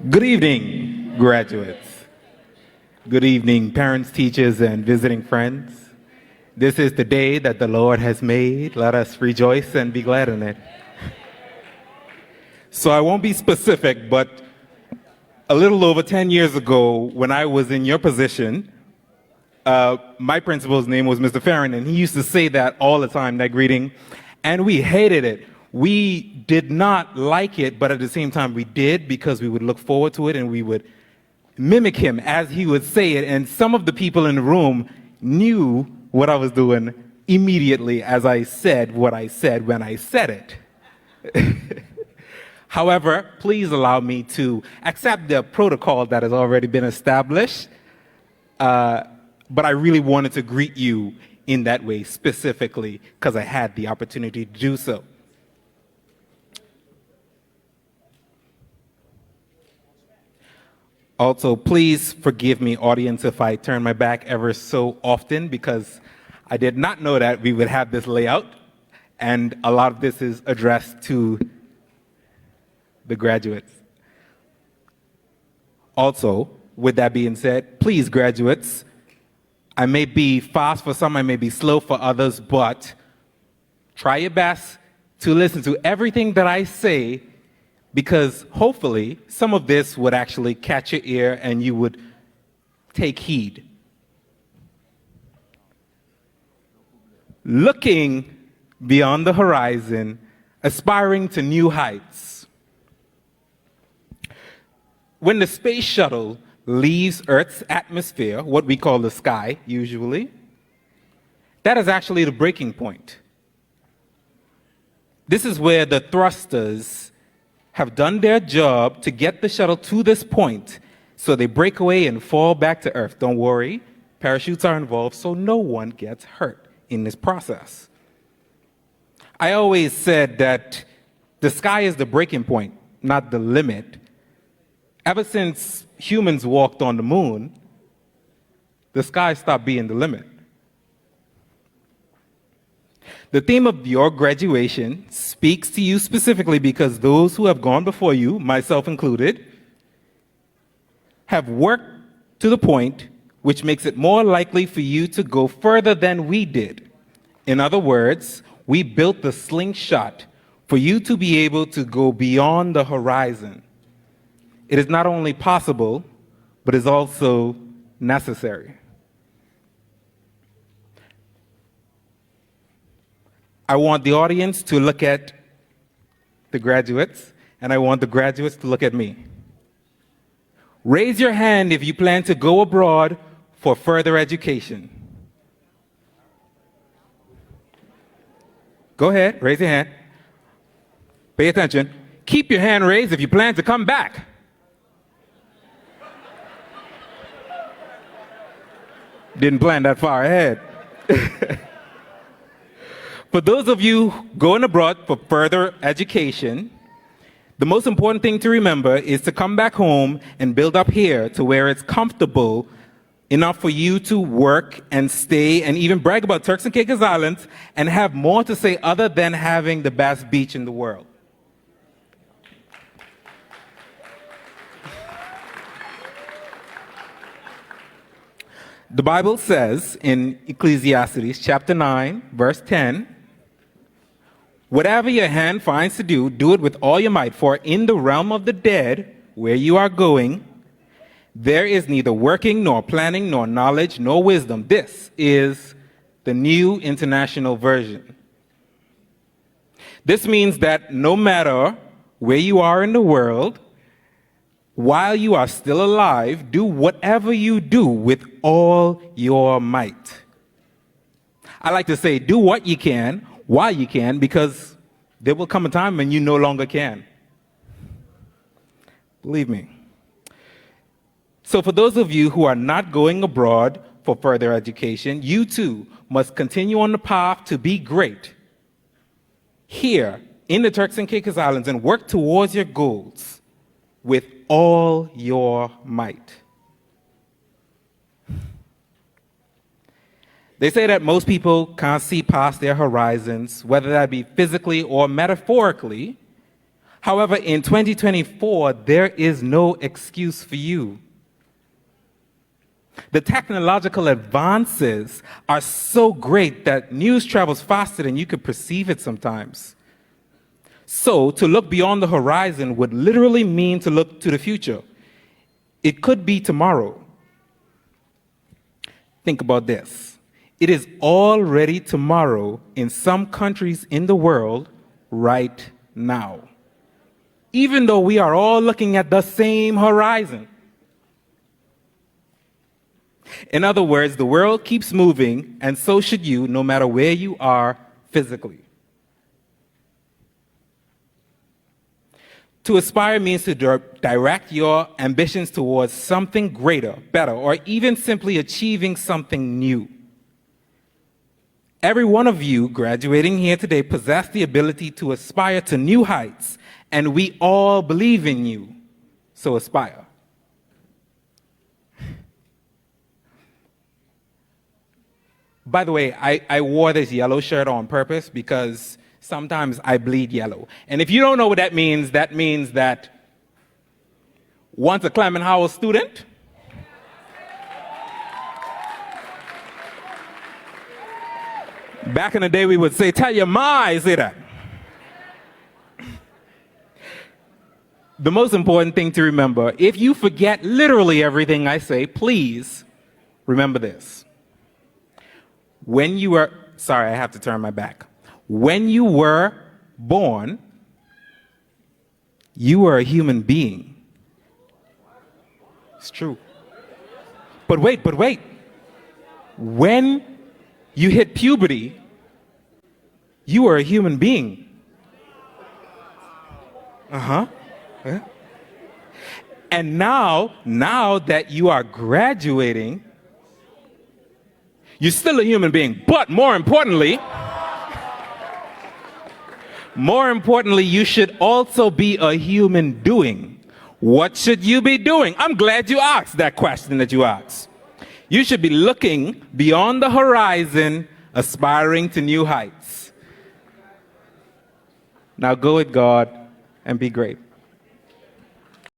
Good evening, graduates. Good evening, parents, teachers, and visiting friends. This is the day that the Lord has made. Let us rejoice and be glad in it. So I won't be specific, but a little over 10 years ago, when I was in your position, my principal's name was Mr. Farron, and he used to say that all the time, that greeting, and we hated it. We did not like it, but at the same time we did, because we would look forward to it and we would mimic him as he would say it. And some of the people in the room knew what I was doing immediately as I said what I said when I said it. However, please allow me to accept the protocol that has already been established, but I really wanted to greet you in that way specifically because I had the opportunity to do so. Also, please forgive me, audience, if I turn my back ever so often, because I did not know that we would have this layout, and a lot of this is addressed to the graduates. Also, with that being said, please, graduates, I may be fast for some, I may be slow for others, but try your best to listen to everything that I say, because hopefully some of this would actually catch your ear and you would take heed. Looking beyond the horizon, aspiring to new heights. When the space shuttle leaves Earth's atmosphere, what we call the sky usually, that is actually the breaking point. This is where the thrusters have done their job to get the shuttle to this point, so they break away and fall back to Earth. Don't worry, parachutes are involved, so no one gets hurt in this process. I always said that the sky is the breaking point, not the limit. Ever since humans walked on the moon, the sky stopped being the limit. The theme of your graduation speaks to you specifically because those who have gone before you, myself included, have worked to the point which makes it more likely for you to go further than we did. In other words, we built the slingshot for you to be able to go beyond the horizon. It is not only possible, but is also necessary. I want the audience to look at the graduates, and I want the graduates to look at me. Raise your hand if you plan to go abroad for further education. Go ahead, raise your hand. Pay attention. Keep your hand raised if you plan to come back. Didn't plan that far ahead. For those of you going abroad for further education, the most important thing to remember is to come back home and build up here to where it's comfortable enough for you to work and stay and even brag about Turks and Caicos Islands and have more to say other than having the best beach in the world. The Bible says in Ecclesiastes chapter 9, verse 10, "Whatever your hand finds to do, do it with all your might, for in the realm of the dead, where you are going, there is neither working, nor planning, nor knowledge, nor wisdom." This is the New International Version. This means that no matter where you are in the world, while you are still alive, do whatever you do with all your might. I like to say, do what you can, while you can, because there will come a time when you no longer can. Believe me. So for those of you who are not going abroad for further education, you too must continue on the path to be great here in the Turks and Caicos Islands and work towards your goals with all your might. They say that most people can't see past their horizons, whether that be physically or metaphorically. However, in 2024, there is no excuse for you. The technological advances are so great that news travels faster than you could perceive it sometimes. So, to look beyond the horizon would literally mean to look to the future. It could be tomorrow. Think about this. It is already tomorrow in some countries in the world right now, even though we are all looking at the same horizon. In other words, the world keeps moving, and so should you, no matter where you are physically. To aspire means to direct your ambitions towards something greater, better, or even simply achieving something new. Every one of you graduating here today possess the ability to aspire to new heights, and we all believe in you, so aspire. By the way, I wore this yellow shirt on purpose because sometimes I bleed yellow. And if you don't know what that means that once a Clement Howell student, back in the day we would say, tell your ma I say that. The most important thing to remember, if you forget literally everything I say, please remember this. When you were, sorry, I have to turn my back. When you were born, you were a human being. It's true. But wait. When you hit puberty, you were a human being. Yeah. And now that you are graduating, you're still a human being, but more importantly, you should also be a human doing. What should you be doing? I'm glad you asked that question that you asked. You should be looking beyond the horizon, aspiring to new heights. Now go with God and be great.